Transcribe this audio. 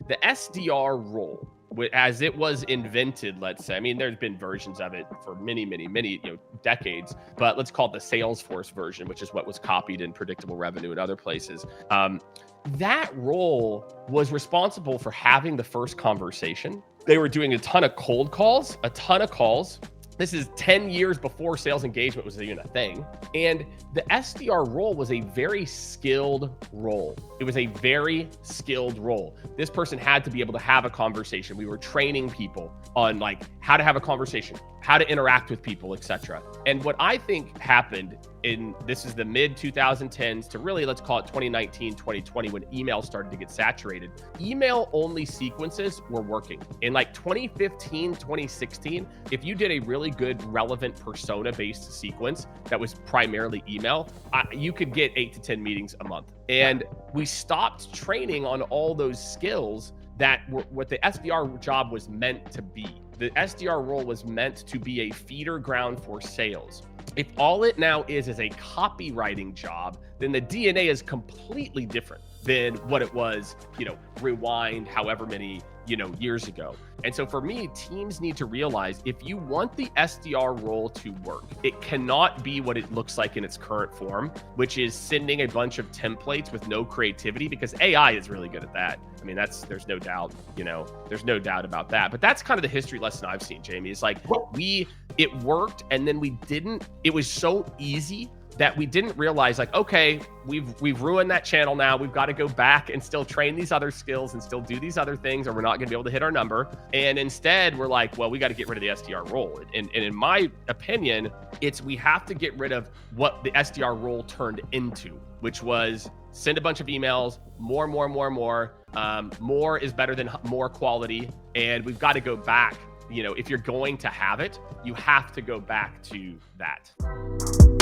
the SDR role, as it was invented, let's say, I mean, there's been versions of it for many, decades, but let's call it the Salesforce version, which is what was copied in predictable revenue and other places. That role was responsible for having the first conversation. They were doing a ton of cold calls, This is 10 years before sales engagement was even a thing. And the SDR role was a very skilled role. It was a very skilled role. This person had to be able to have a conversation. We were training people on like how to have a conversation, how to interact with people, etc. And what I think happened this is the mid 2010s to really, let's call it 2019, 2020, when email started to get saturated. Email only sequences were working. In like 2015, 2016, if you did a really good relevant persona based sequence that was primarily email, you could get 8 to 10 meetings a month. And we stopped training on all those skills that were what the SDR job was meant to be. The SDR role was meant to be a feeder ground for sales. If all it now is a copywriting job, then the DNA is completely different than what it was, rewind however many, years ago. And so for me, teams need to realize if you want the SDR role to work, it cannot be what it looks like in its current form, which is sending a bunch of templates with no creativity, because AI is really good at that. I mean, there's no doubt, there's no doubt about that. But that's kind of the history lesson I've seen, Jamie. It's like it worked, and then it was so easy that we didn't realize, like, okay, we've ruined that channel now. We've got to go back and still train these other skills and still do these other things, or we're not going to be able to hit our number. And instead, we're like, well, we got to get rid of the SDR role. And in my opinion, we have to get rid of what the SDR role turned into, which was send a bunch of emails, more. More is better than more quality. And we've got to go back. If you're going to have it, you have to go back to that.